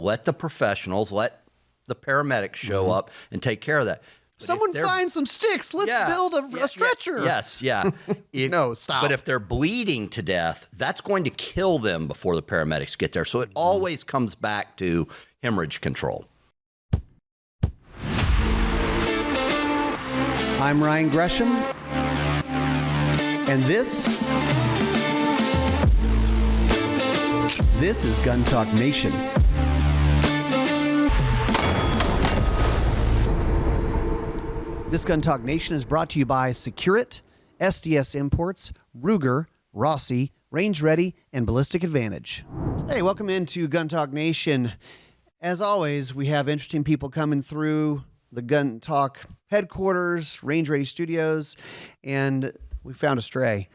let the professionals, let the paramedics show up and take care of that. But someone find some sticks. Let's build a stretcher. Yes, No, stop. But if they're bleeding to death, that's going to kill them before the paramedics get there. So it always comes back to hemorrhage control. I'm Ryan Gresham, and this is Gun Talk Nation. This Gun Talk Nation is brought to you by SecureIt, SDS Imports, Ruger, Rossi, Range Ready, and Ballistic Advantage. Hey, welcome into Gun Talk Nation. As always, we have interesting people coming through the Gun Talk headquarters, Range Ready Studios, and we found a stray.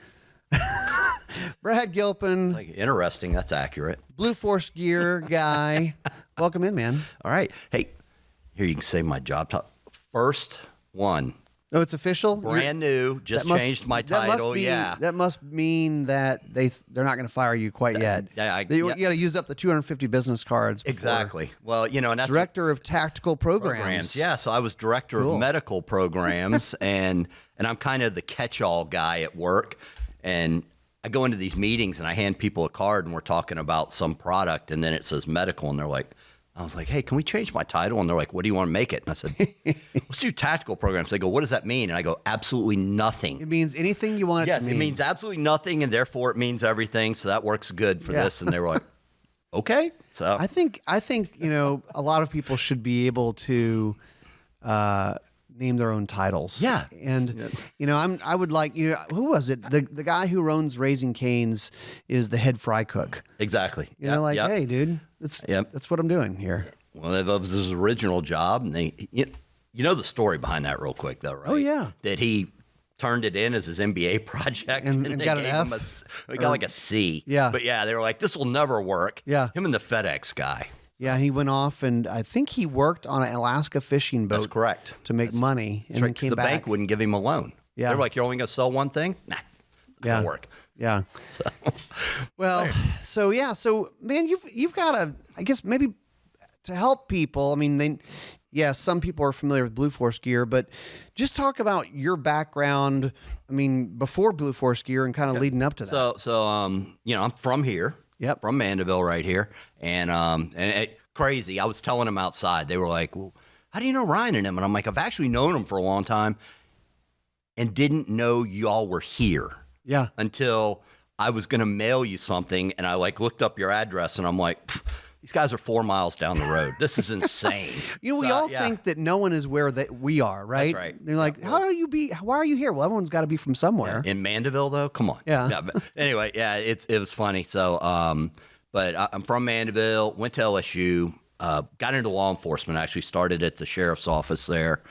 Brad Gilpin. Like, interesting. That's accurate. Blue Force gear guy. Welcome in, man. All right. Hey, here you can say my job title. First one. Oh, it's official? Brand new. Just changed my title. That must mean that they're not going to fire you quite yet. You got to use up the 250 business cards. Exactly. Well, and that's Director of Tactical Programs. Yeah, so I was Director of Medical Programs, and I'm kind of the catch-all guy at work. And I go into these meetings and I hand people a card and we're talking about some product, and then it says medical, and I was like, hey, can we change my title? And they're like, what do you want to make it? And I said, let's do tactical programs. They go, what does that mean? And I go, absolutely nothing. It means anything you want it to mean. Yes, it means absolutely nothing, and therefore it means everything. So that works good for this. And they were like, okay. So I think a lot of people should be able to name their own titles. Yeah. And I would like, who was it? The guy who owns Raising Cane's is the head fry cook. Exactly. Hey, dude, that's what I'm doing here. Well, that was his original job, and you know the story behind that real quick, though, right? Oh yeah. That he turned it in as his MBA project, and they got an gave F. him he got like a C. Yeah. But they were like, this will never work. Yeah. Him and the FedEx guy. Yeah, he went off, and I think he worked on an Alaska fishing boat. That's correct. To make money, and then came the back. bank wouldn't give him a loan. Yeah. They were like, you're only going to sell one thing? Nah, not going to work. Yeah. So. Well, so man, you've got to, I guess maybe to help people. I mean, some people are familiar with Blue Force gear, but just talk about your background. I mean, before Blue Force gear and kind of leading up to that. So I'm from here. Yep. From Mandeville right here. And crazy. I was telling them outside. They were like, well, how do you know Ryan and him? And I'm like, I've actually known him for a long time and didn't know y'all were here. Yeah. Until I was going to mail you something, and I looked up your address, and I'm like, these guys are 4 miles down the road. This is insane. We all think that no one is where that we are, right? That's right. They're like, why are you here? Well, everyone's got to be from somewhere. In Mandeville, though? Come on. Yeah. But anyway, it was funny. So, but I'm from Mandeville, went to LSU, got into law enforcement, actually started at the sheriff's office there,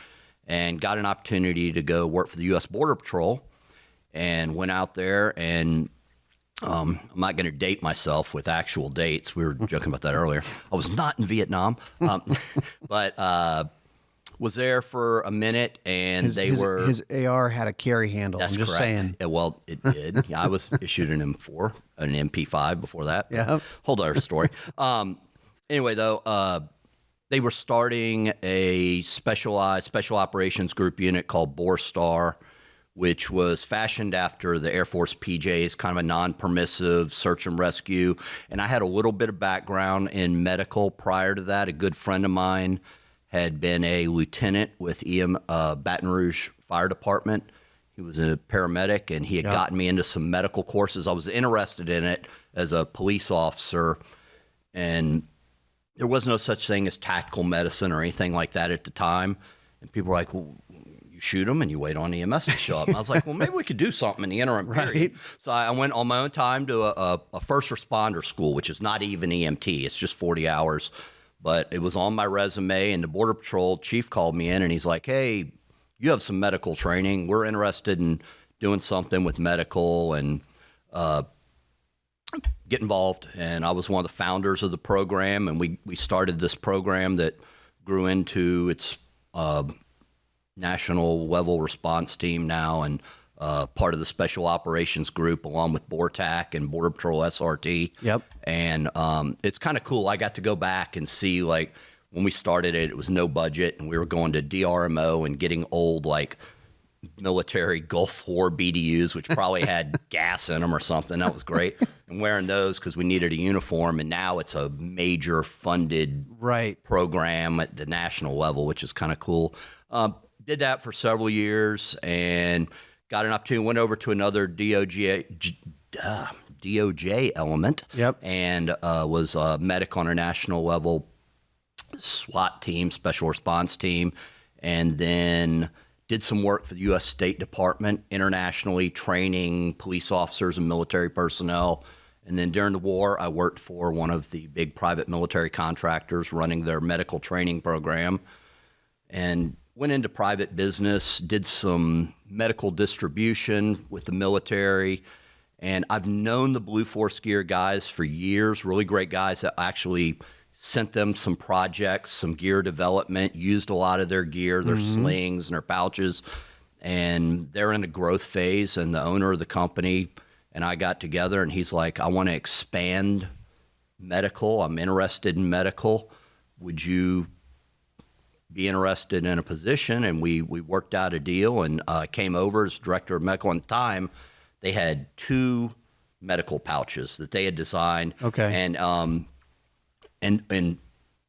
and got an opportunity to go work for the U.S. Border Patrol, and went out there, and I'm not going to date myself with actual dates. We were joking about that earlier. I was not in Vietnam, but was there for a minute, and his AR had a carry handle. That's I'm just correct. saying. Yeah, well, it did. I was issued an M4, an MP5 before that. Yeah. Whole other story. Anyway, though, they were starting a special operations group unit called Borstar, which was fashioned after the Air Force PJs, kind of a non-permissive search and rescue. And I had a little bit of background in medical prior to that. A good friend of mine had been a lieutenant with Baton Rouge Fire Department. He was a paramedic, and he had gotten me into some medical courses. I was interested in it as a police officer, and there was no such thing as tactical medicine or anything like that at the time. And people were like, well, shoot them and you wait on EMS to show up. And I was like, well, maybe we could do something in the interim period. So I went on my own time to a first responder school, which is not even EMT. It's just 40 hours. But it was on my resume, and the Border Patrol chief called me in, and he's like, hey, you have some medical training. We're interested in doing something with medical and get involved. And I was one of the founders of the program, and we started this program that grew into its national level response team now, and part of the Special Operations Group along with BORTAC and Border Patrol SRT. Yep. And it's kind of cool. I got to go back and see, like, when we started it, it was no budget, and we were going to DRMO and getting old, like, military Gulf War BDUs, which probably had gas in them or something. That was great. And wearing those because we needed a uniform. And now it's a major funded program at the national level, which is kind of cool. Did that for several years and got an opportunity, went over to another DOJ element. Yep. And was a medic on a national level, SWAT team, special response team, and then did some work for the U.S. State Department internationally, training police officers and military personnel. And then during the war, I worked for one of the big private military contractors running their medical training program, and went into private business, did some medical distribution with the military. And I've known the Blue Force Gear guys for years, really great guys that actually sent them some projects, some gear development, used a lot of their gear, their slings and their pouches, and they're in a growth phase. And the owner of the company and I got together, and he's like, I want to expand medical. I'm interested in medical. Would you be interested in a position? And we worked out a deal and came over as director of medical. At the time, they had 2 medical pouches that they had designed. Okay. And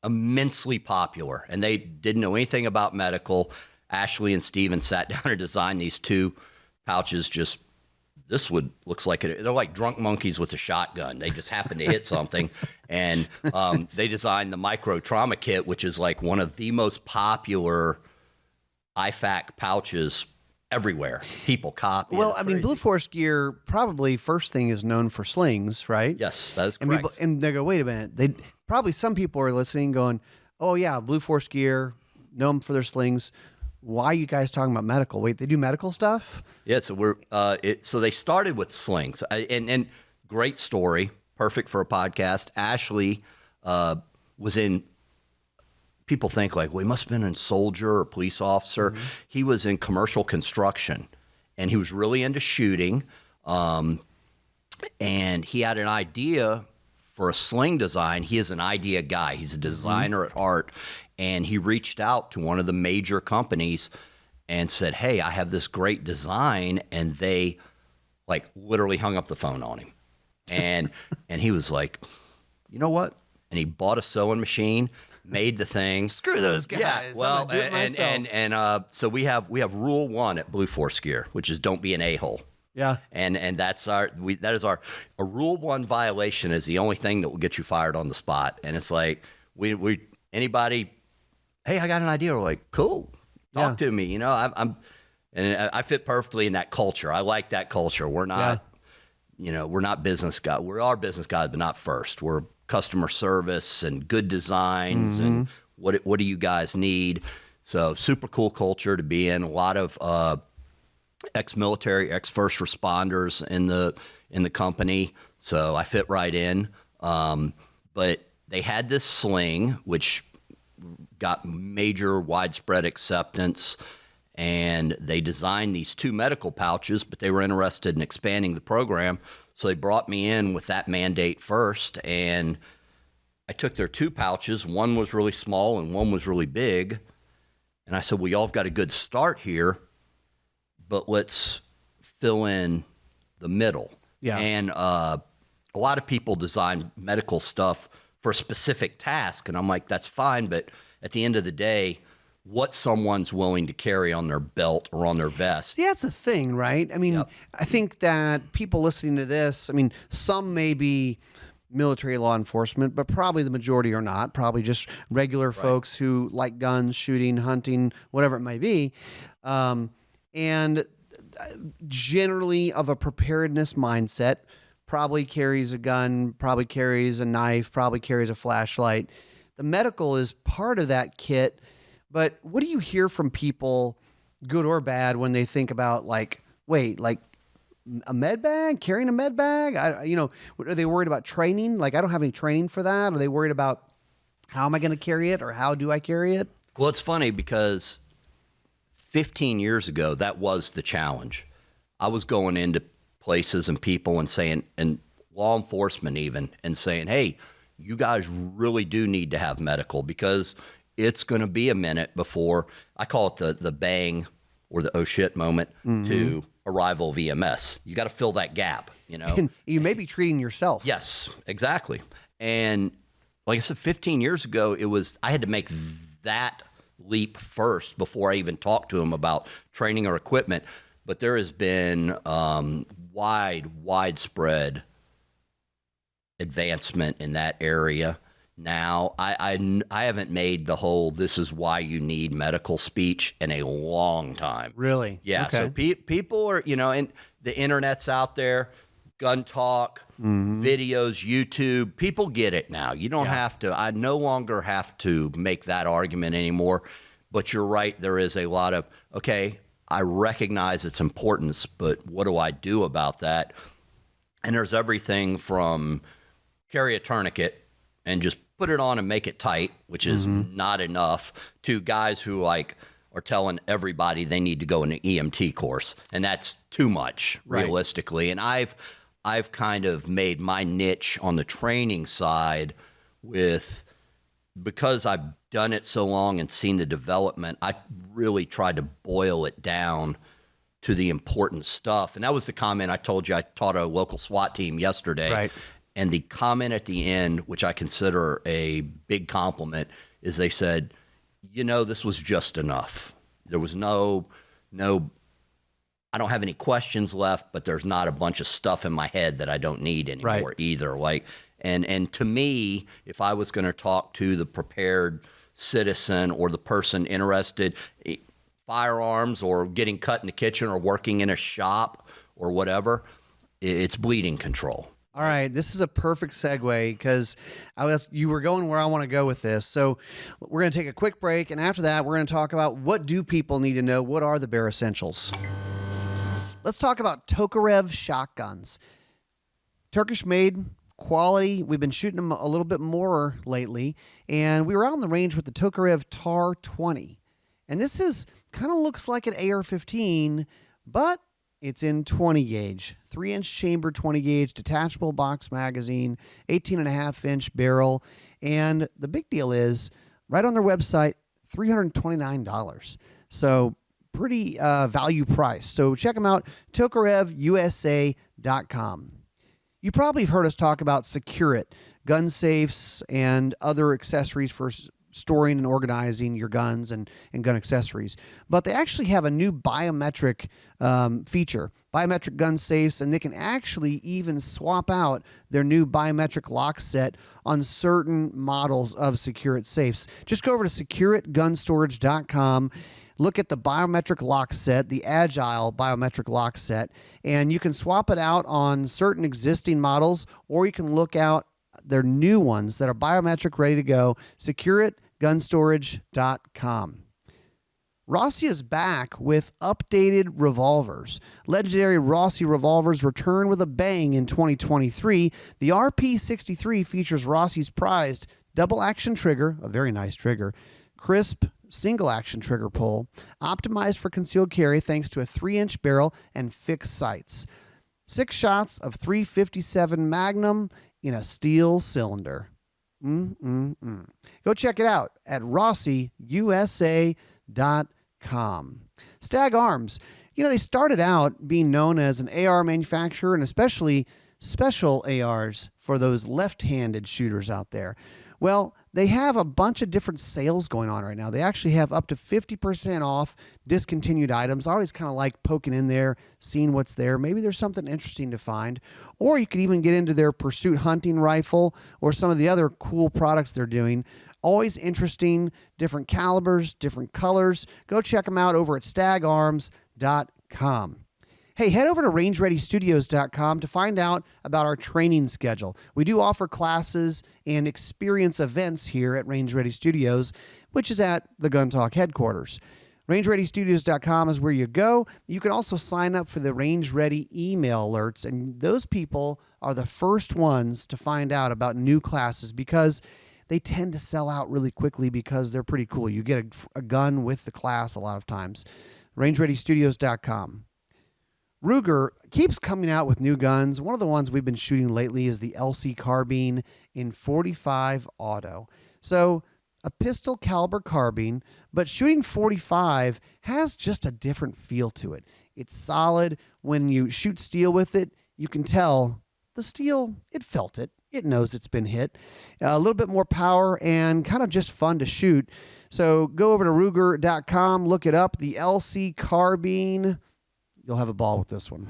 immensely popular. And they didn't know anything about medical. Ashley and Steven sat down and designed these 2 pouches. Looks like it. They're like drunk monkeys with a shotgun. They just happened to hit something. And they designed the micro trauma kit, which is like one of the most popular IFAC pouches everywhere. People copy. Well, I mean, Blue Force Gear probably first thing is known for slings, right? Yes, that is And correct. and they go, wait a minute. They probably, some people are listening going, oh yeah, Blue Force Gear, know them for their slings. Why are you guys talking about medical? Wait, they do medical stuff? Yeah, so so they started with slings, and great story, perfect for a podcast. Ashley was in. People think like, well, he must have been a soldier or police officer. Mm-hmm. He was in commercial construction, and he was really into shooting. And he had an idea for a sling design. He is an idea guy. He's a designer at heart. And he reached out to one of the major companies and said, hey, I have this great design. And they like literally hung up the phone on him. And he was like, you know what? And he bought a sewing machine, made the thing. Screw those guys. Yeah, well, I'm gonna do it myself. so we have rule 1 at Blue Force Gear, which is don't be an a-hole. Yeah. And that's a rule 1 violation is the only thing that will get you fired on the spot. And it's like anybody, hey, I got an idea. We're like, cool, talk to me. You know, I fit perfectly in that culture. I like that culture. We're not, we're not business guys. We are business guys, but not first. We're customer service and good designs and what do you guys need? So super cool culture to be in. A lot of ex-military, ex-first responders in the company. So I fit right in. But they had this sling, which got major widespread acceptance, and they designed these 2 medical pouches, but they were interested in expanding the program. So they brought me in with that mandate first, and I took their 2 pouches. One was really small and one was really big. And I said, well, y'all have got a good start here, but let's fill in the middle. Yeah. And a lot of people design medical stuff for a specific task, and I'm like, that's fine, but at the end of the day, what someone's willing to carry on their belt or on their vest. See, that's the thing, right? I mean, Yep. I think that people listening to this, I mean, some may be military law enforcement, but probably the majority are not. Probably just regular folks who like guns, shooting, hunting, whatever it may be. And generally of a preparedness mindset, probably carries a gun, probably carries a knife, probably carries a flashlight. The medical is part of that kit. But what do you hear from people, good or bad, when they think about like a med bag, carrying a med bag? Are they worried about training? Like, I don't have any training for that. Are they worried about how am I going to carry it or how do I carry it? Well, it's funny because 15 years ago, that was the challenge. I was going into places and people and saying, and law enforcement even, and saying, hey, you guys really do need to have medical, because it's going to be a minute before, I call it the bang or the oh shit moment to arrival of EMS. You got to fill that gap, you know. And you may be treating yourself. Yes, exactly. And like I said, 15 years ago, I had to make that leap first before I even talked to them about training or equipment. But there has been widespread advancement in that area. Now, I haven't made the whole "this is why you need medical" speech in a long time. Really? Yeah. Okay. So people are, and the internet's out there, gun talk, videos, YouTube. People get it now. You don't have to. I no longer have to make that argument anymore. But you're right. There is a lot of, okay, I recognize its importance, but what do I do about that? And there's everything from carry a tourniquet and just put it on and make it tight, which is not enough, to guys who are telling everybody they need to go in an EMT course, and that's too much realistically. And I've kind of made my niche on the training side because I've done it so long and seen the development. I really tried to boil it down to the important stuff. And that was the comment I told you. I taught a local SWAT team yesterday. Right. And the comment at the end, which I consider a big compliment, is they said, this was just enough. There was no, I don't have any questions left, but there's not a bunch of stuff in my head that I don't need anymore either. And to me, if I was going to talk to the prepared citizen or the person interested, firearms or getting cut in the kitchen or working in a shop or whatever, it's bleeding control. All right, this is a perfect segue because you were going where I want to go with this. So we're going to take a quick break, and after that, we're going to talk about what do people need to know? What are the bare essentials? Let's talk about Tokarev shotguns. Turkish-made, quality. We've been shooting them a little bit more lately, and we were out on the range with the Tokarev TAR 20. And this kind of looks like an AR-15, but it's in 20 gauge, 3-inch chamber 20 gauge, detachable box magazine, 18.5-inch barrel. And the big deal is, right on their website, $329. So pretty value price. So check them out, TokarevUSA.com. You probably have heard us talk about SecureIt, gun safes and other accessories for storing and organizing your guns and gun accessories. But they actually have a new biometric feature, biometric gun safes, and they can actually even swap out their new biometric lock set on certain models of SecureIt safes. Just go over to SecureItGunStorage.com, look at the biometric lock set, the Agile biometric lock set, and you can swap it out on certain existing models, or you can look out their new ones that are biometric ready to go, SecureItGunStorage.com. Rossi is back with updated revolvers. Legendary Rossi revolvers return with a bang in 2023. The RP63 features Rossi's prized double-action trigger, a very nice trigger, crisp single-action trigger pull, optimized for concealed carry thanks to a 3-inch barrel and fixed sights. 6 shots of .357 Magnum in a steel cylinder. Go check it out at RossiUSA.com. Stag Arms. They started out being known as an AR manufacturer, and especially special ARs for those left-handed shooters out there. Well, they have a bunch of different sales going on right now. They actually have up to 50% off discontinued items. I always kind of like poking in there, seeing what's there. Maybe there's something interesting to find. Or you could even get into their Pursuit hunting rifle or some of the other cool products they're doing. Always interesting, different calibers, different colors. Go check them out over at stagarms.com. Hey, head over to rangereadystudios.com to find out about our training schedule. We do offer classes and experience events here at Range Ready Studios, which is at the Gun Talk headquarters. RangeReadyStudios.com is where you go. You can also sign up for the Range Ready email alerts, and those people are the first ones to find out about new classes because they tend to sell out really quickly because they're pretty cool. You get a gun with the class a lot of times. RangeReadyStudios.com. Ruger keeps coming out with new guns. One of the ones we've been shooting lately is the LC carbine in 45 auto. So a pistol caliber carbine, but shooting 45 has just a different feel to it. It's solid. When you shoot steel with it, you can tell the steel, it felt it. It knows it's been hit. A little bit more power and kind of just fun to shoot. So go over to Ruger.com, look it up, the LC carbine. You'll have a ball with this one.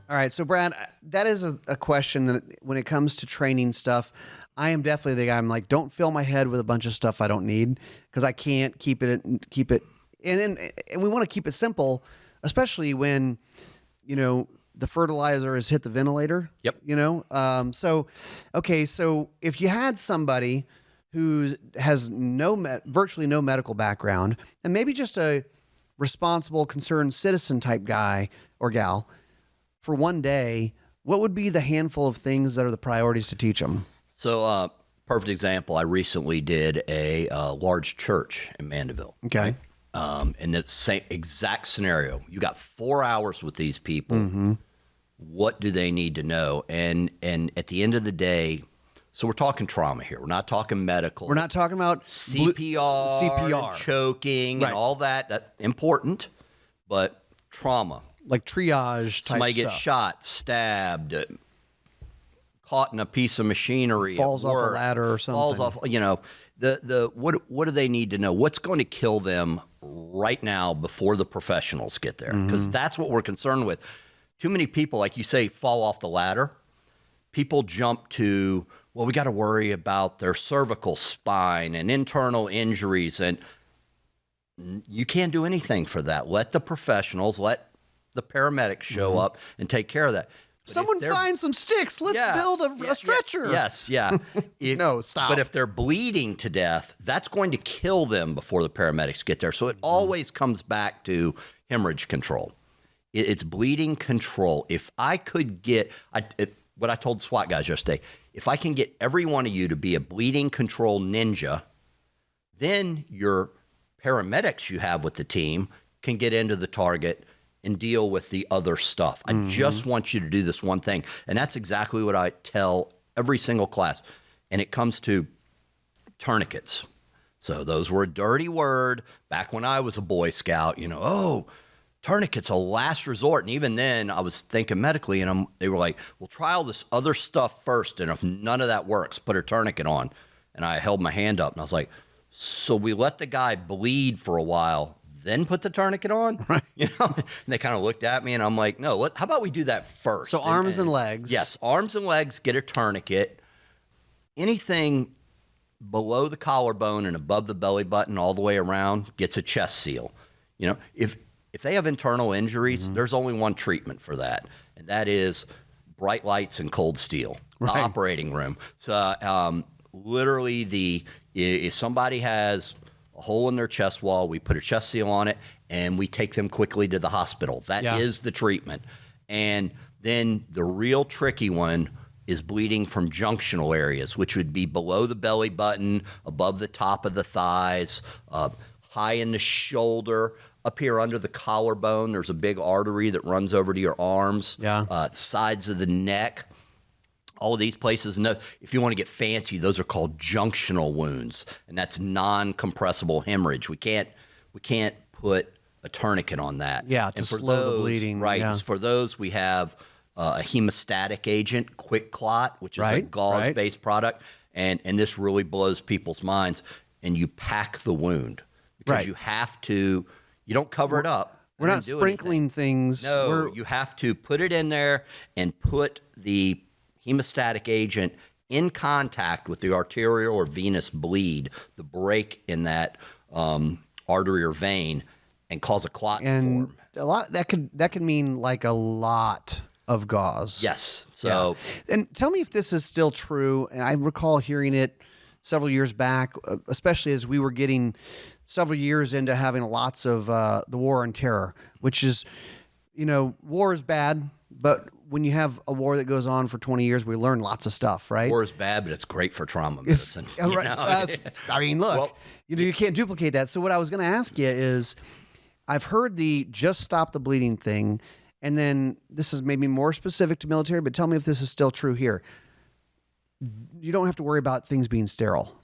All right, so Brad, that is a question that when it comes to training stuff, I am definitely the guy. I'm like, don't fill my head with a bunch of stuff I don't need because I can't keep it, and we want to keep it simple, especially when, the fertilizer has hit the ventilator. Yep. So if you had somebody who has virtually no medical background and maybe just a responsible, concerned citizen type guy or gal for one day, what would be the handful of things that are the priorities to teach them? So, perfect example. I recently did a large church in Mandeville. Okay. In the same exact scenario, you got 4 hours with these people. Mm-hmm. What do they need to know? And at the end of the day, so we're talking trauma here. We're not talking medical. We're not talking about CPR, and choking, and all that. That's important, but trauma. Like triage type Somebody stuff. gets shot, stabbed, caught in a piece of machinery, falls at off work, a ladder or something. Falls off, what do they need to know? What's going to kill them right now before the professionals get there? Because that's what we're concerned with. Too many people, like you say, fall off the ladder. People jump to, well, we got to worry about their cervical spine and internal injuries, and you can't do anything for that. Let the professionals, let the paramedics show up and take care of that. But someone find some sticks. Let's build a stretcher. Yes, yeah. No, stop. But if they're bleeding to death, that's going to kill them before the paramedics get there. So it always comes back to hemorrhage control. It's bleeding control. If I could get what I told SWAT guys yesterday, if I can get every one of you to be a bleeding control ninja, then your paramedics you have with the team can get into the target and deal with the other stuff. I just want you to do this one thing. And that's exactly what I tell every single class. And it comes to tourniquets. So those were a dirty word back when I was a Boy Scout, tourniquets a last resort. And even then I was thinking medically, and they were like, well, try all this other stuff first. And if none of that works, put a tourniquet on. And I held my hand up and I was like, so we let the guy bleed for a while, then put the tourniquet on? Right. And they kind of looked at me and I'm like, no, how about we do that first? So arms and legs. Yes. Arms and legs, get a tourniquet. Anything below the collarbone and above the belly button all the way around gets a chest seal. If they have internal injuries, there's only one treatment for that, and that is bright lights and cold steel, the operating room. So literally, if somebody has a hole in their chest wall, we put a chest seal on it, and we take them quickly to the hospital. That is the treatment. And then the real tricky one is bleeding from junctional areas, which would be below the belly button, above the top of the thighs, high in the shoulder. Up here under the collarbone, there's a big artery that runs over to your arms, sides of the neck. All of these places, if you want to get fancy, those are called junctional wounds, and that's non-compressible hemorrhage. We can't put a tourniquet on that. Yeah, to slow the bleeding. Right. Yeah. For those, we have a hemostatic agent, Quick Clot, which is a gauze-based product, and this really blows people's minds. And you pack the wound because you have to. You don't cover it up. We're not sprinkling things. No, you have to put it in there and put the hemostatic agent in contact with the arterial or venous bleed, the break in that artery or vein, and cause a clot to form. A lot that could mean like a lot of gauze. Yes. So, and tell me if this is still true. And I recall hearing it several years back, especially as we were getting several years into having lots of the war on terror, which is, war is bad, but when you have a war that goes on for 20 years, we learn lots of stuff, right? War is bad, but it's great for trauma medicine. I mean, look, you can't duplicate that. So what I was going to ask you is, I've heard the just stop the bleeding thing, And then this is maybe more specific to military, but tell me if this is still true here. You don't have to worry about things being sterile.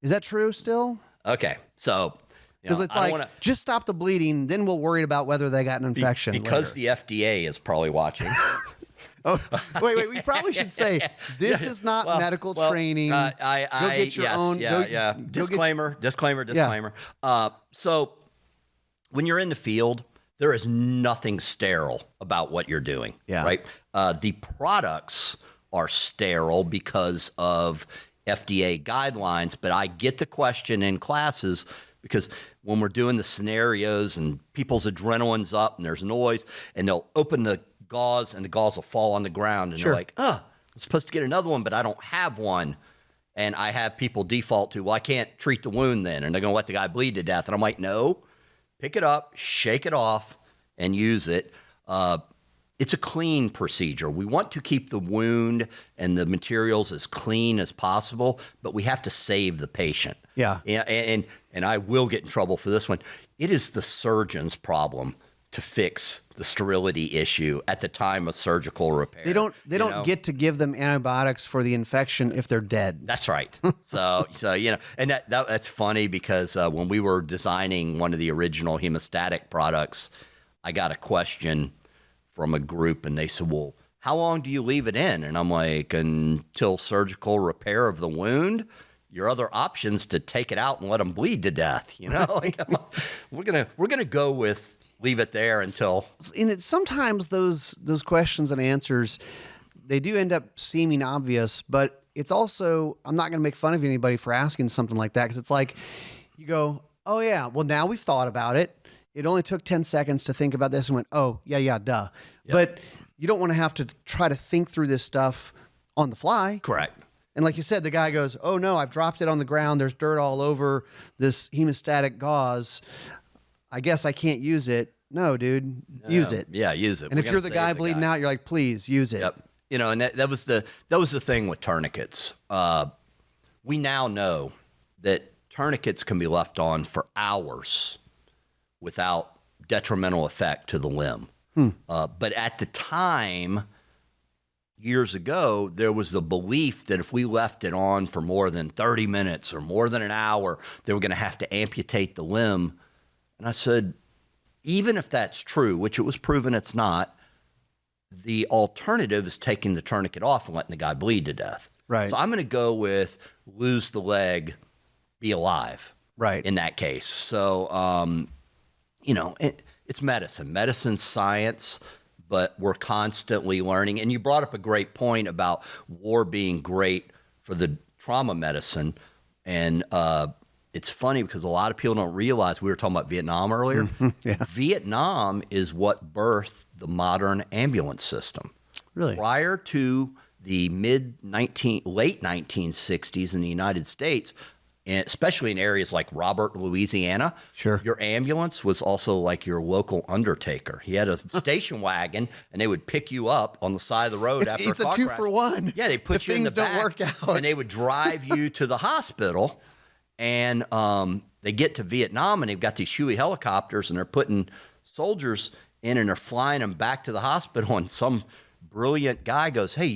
Is that true still? Okay. So, Because it's like, just stop the bleeding, then we'll worry about whether they got an infection because later. the FDA is probably watching. Oh, wait. We probably should say this is not medical training. Go get your own. Disclaimer. So when you're in the field, there is nothing sterile about what you're doing. Yeah. Right. The products are sterile because of FDA guidelines, but I get the question in classes because when we're doing the scenarios and people's adrenaline's up and there's noise and they'll open the gauze and the gauze will fall on the ground and they're like, I'm supposed to get another one, but I don't have one. And I have people default to, well, I can't treat the wound then. And they're going to let the guy bleed to death. And I'm like, no, pick it up, shake it off and use it. It's a clean procedure. We want to keep the wound and the materials as clean as possible, but we have to save the patient. Yeah. And I will get in trouble for this one. It is the surgeon's problem to fix the sterility issue at the time of surgical repair. They don't get to give them antibiotics for the infection if they're dead. That's right. So and that's funny because when we were designing one of the original hemostatic products, I got a question from a group and they said, well, how long do you leave it in? And I'm like, until surgical repair of the wound. Your other option's to take it out and let them bleed to death. Like, we're gonna go with leave it there until. And sometimes those questions and answers, they do end up seeming obvious, but it's also, I'm not going to make fun of anybody for asking something like that because it's like you go, oh yeah, well now we've thought about it. It only took 10 seconds to think about this and went, oh yeah, duh. Yep. But you don't want to have to try to think through this stuff on the fly. Correct. And like you said, the guy goes, oh no, I've dropped it on the ground. There's dirt all over this hemostatic gauze. I guess I can't use it. No, dude, use it. Yeah, use it. And if you're the guy bleeding out, you're like, please use it. Yep. And that was the thing with tourniquets. We now know that tourniquets can be left on for hours without detrimental effect to the limb. But at the time, years ago, there was the belief that if we left it on for more than 30 minutes or more than an hour, they were going to have to amputate the limb. And I said, even if that's true, which it was proven it's not, the alternative is taking the tourniquet off and letting the guy bleed to death. Right. So I'm going to go with lose the leg, be alive. Right. In that case. So, it's medicine. Medicine's science, but we're constantly learning. And you brought up a great point about war being great for the trauma medicine. And it's funny because a lot of people don't realize, we were talking about Vietnam earlier. Yeah. Vietnam is what birthed the modern ambulance system. Really? Prior to the late 1960s in the United States, and especially in areas like Robert, Louisiana, sure, your ambulance was also like your local undertaker. He had a station wagon, and they would pick you up on the side of the road after a car crash. It's a 2-for-1. Yeah, they put you in the back, things don't work out, and they would drive you to the hospital. And they get to Vietnam, and they've got these Huey helicopters, and they're putting soldiers in, and they're flying them back to the hospital. And some brilliant guy goes, "Hey,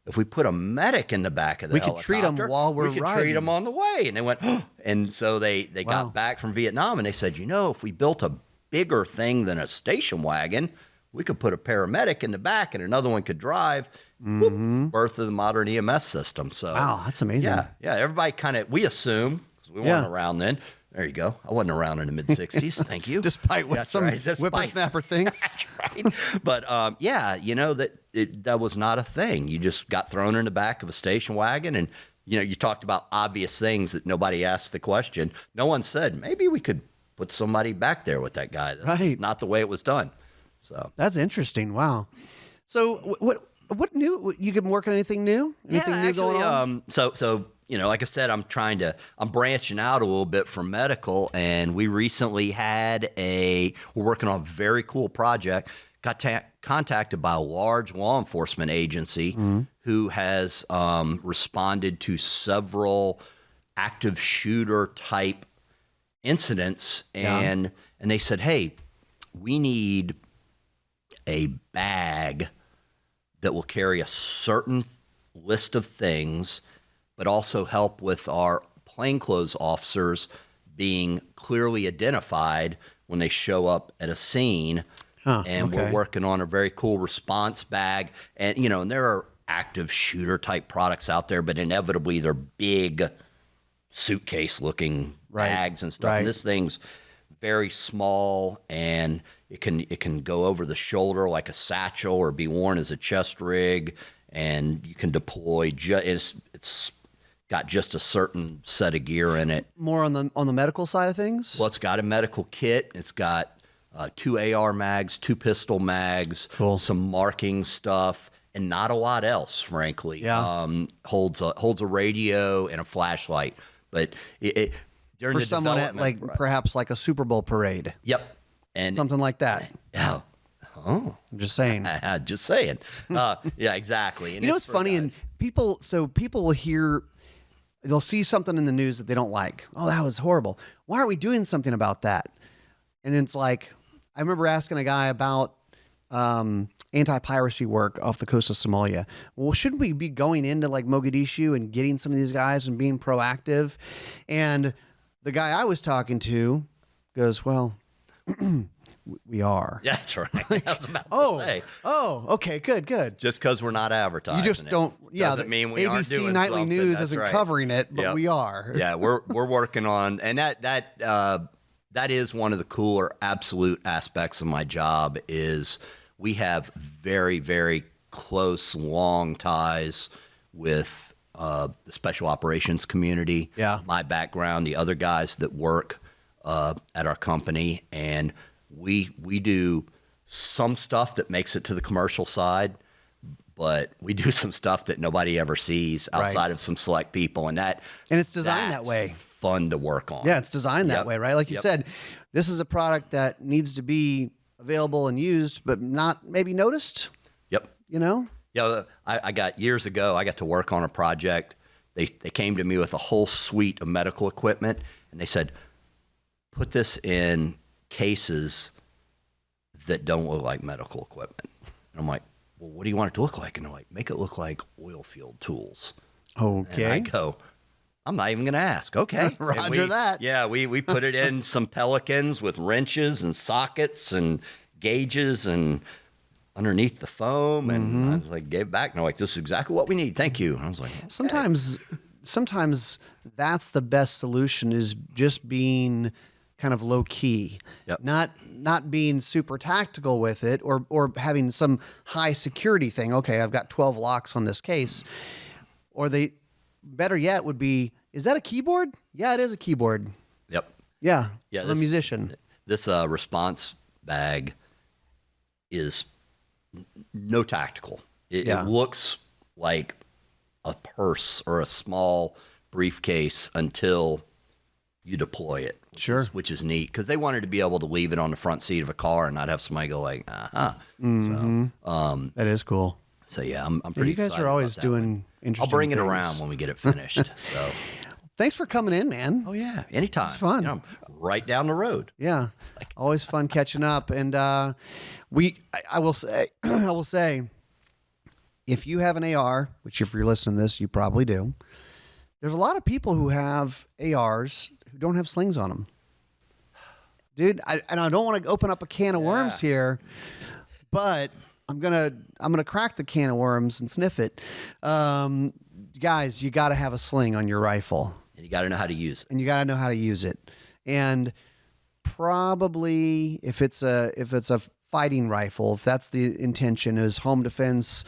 if we put a medic in the back of the helicopter, we could treat them while we're riding. We could riding. treat them on the way." And they went, and so they got back from Vietnam, and they said, if we built a bigger thing than a station wagon, we could put a paramedic in the back, and another one could drive. Whoop, birth of the modern EMS system. So wow, that's amazing. Yeah. Everybody we assume, because we weren't around then. There you go. I wasn't around in the mid-'60s. Thank you. Despite what some whippersnapper thinks. That's right. But, that was not a thing. You just got thrown in the back of a station wagon, and, you talked about obvious things that nobody asked the question. No one said, maybe we could put somebody back there with that guy. That's not the way it was done. So that's interesting. Wow. So what new? You been working on anything new? Anything new going on? So like I said, I'm branching out a little bit from medical, and we recently we're working on a very cool project. Got contacted by a large law enforcement agency who has responded to several active shooter type incidents, and they said, hey, we need a bag that will carry a certain list of things, but also help with our plainclothes officers being clearly identified when they show up at a scene. And we're working on a very cool response bag. And, and there are active shooter type products out there, but inevitably they're big suitcase looking bags and stuff. And this thing's very small, and it can go over the shoulder like a satchel or be worn as a chest rig, and you can deploy. It's got just a certain set of gear in it. More on the medical side of things? Well, it's got a medical kit. It's got 2 AR mags, 2 pistol mags, some marking stuff, and not a lot else, frankly. Yeah. Holds a radio and a flashlight. But during For the someone at development- perhaps like a Super Bowl parade. Yep. And Something like that. yeah. Oh. I'm just saying. Just saying. Yeah, exactly. And You know it's what's funny? guys. And people will hear, they'll see something in the news that they don't like. Oh, that was horrible. Why aren't we doing something about that? And then it's like, I remember asking a guy about anti-piracy work off the coast of Somalia. Well, shouldn't we be going into like Mogadishu and getting some of these guys and being proactive? And the guy I was talking to goes, well, we are. Yeah, that's right. I was about to say. Oh, okay, good. Just because we're not advertising, You just don't. Yeah, doesn't mean we aren't ABC doing Nightly something. News That's isn't right. covering it, but Yep. we are. Yeah, we're working on, and that is one of the cooler absolute aspects of my job. Is we have very, very close, long ties with the special operations community. Yeah. My background, the other guys that work at our company, and we do some stuff that makes it to the commercial side, but we do some stuff that nobody ever sees outside of some select people, and it's designed that that's way. Fun to work on. Yeah, it's designed that Yep. way, right? Like you Yep. said, this is a product that needs to be available and used, but not maybe noticed. Yep. You know? Yeah, I got years ago. I got to work on a project. They came to me with a whole suite of medical equipment, and they said, "Put this in cases that don't look like medical equipment." And I'm like, "Well, what do you want it to look like?" And they're like, "Make it look like oil field tools." Okay. And I go, "I'm not even going to ask." Okay. Roger And we- that. Yeah, we put it in some Pelicans with wrenches and sockets and gauges and underneath the foam. And I was like, gave it back. And they're like, "This is exactly what we need. Thank you." And I was like, "Okay." Sometimes that's the best solution, is just being kind of low key. Yep. Not being super tactical with it, or having some high security thing. Okay, I've got 12 locks on this case. Or better yet would be, is that a keyboard? Yeah, it is a keyboard. Yep. Yeah. Yeah, I'm a musician. This response bag is no tactical. It looks like a purse or a small briefcase until you deploy it. Which is neat, because they wanted to be able to leave it on the front seat of a car and not have somebody go like, So, That is cool. so yeah, I'm pretty You guys excited are always about that one. doing interesting I'll bring it things. around when we get it finished. So, Thanks for coming in, man. oh yeah, anytime. It's fun. I'm right down the road. Yeah, always fun catching up. And I will say, if you have an AR, which if you're listening to this, you probably do, there's a lot of people who have ARs who don't have slings on them. Dude, I don't want to open up a can of worms here, but I'm gonna crack the can of worms and sniff it. Guys, you got to have a sling on your rifle. And you got to know how to use it. And you got to know how to use it. And probably if it's a fighting rifle, if that's the intention, is home defense,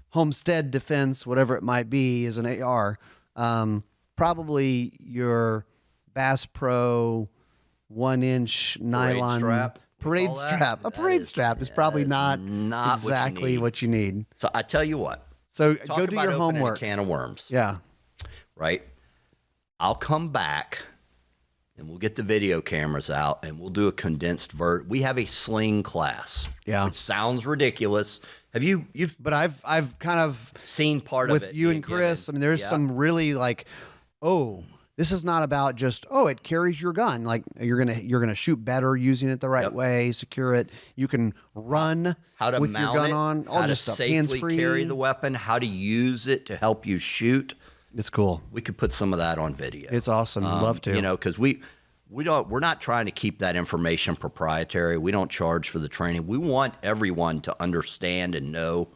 homestead defense, whatever it might be, is an AR. Probably your Bass Pro 1-inch nylon strap, parade all that? strap. A That parade is- strap is yeah, probably it's not not exactly what you need. So I tell you what. So Talk go do about your opening homework. A can of worms. Yeah. Right? I'll come back and we'll get the video cameras out and we'll do a condensed We have a sling class. Yeah. Which sounds ridiculous. You've But I've kind of seen part with of it you being and Chris. given. I mean, there's Yeah. some really like, oh, This is not about just, oh, it carries your gun. Like you're gonna shoot better using it the right way. Secure it. You can run How to with mount your gun it, on. All how to this stuff. safely Hands-free. carry the weapon, how to use it to help you shoot. It's cool. We could put some of that on video. It's awesome. Love to. You know, because we're not trying to keep that information proprietary. We don't charge for the training. We want everyone to understand and know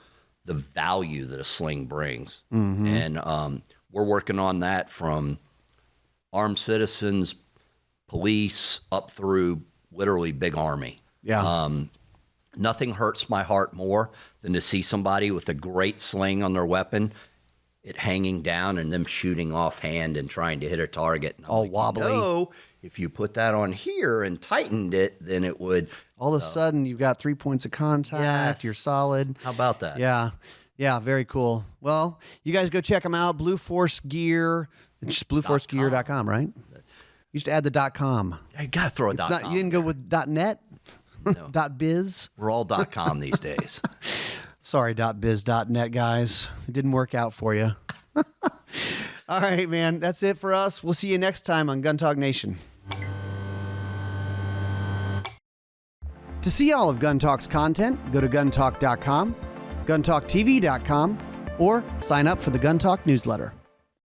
the value that a sling brings. And we're working on that from armed citizens, police, up through literally big army. Yeah. Nothing hurts my heart more than to see somebody with a great sling on their weapon, it hanging down and them shooting offhand and trying to hit a target. And I'm all like, wobbly. No, if you put that on here and tightened it, then it would. All of a sudden, you've got 3 points of contact. Yes. You're solid. How about that? Yeah. Yeah, very cool. Well, you guys go check them out. Blue Force Gear. It's just blueforcegear.com, right? You used to add the .com. I got to throw a It's .com. not, you didn't go with .net? No. .biz? We're all .com these days. Sorry, .biz, .net, guys. It didn't work out for you. All right, man. That's it for us. We'll see you next time on Gun Talk Nation. To see all of Gun Talk's content, go to guntalk.com, guntalktv.com, or sign up for the Gun Talk newsletter.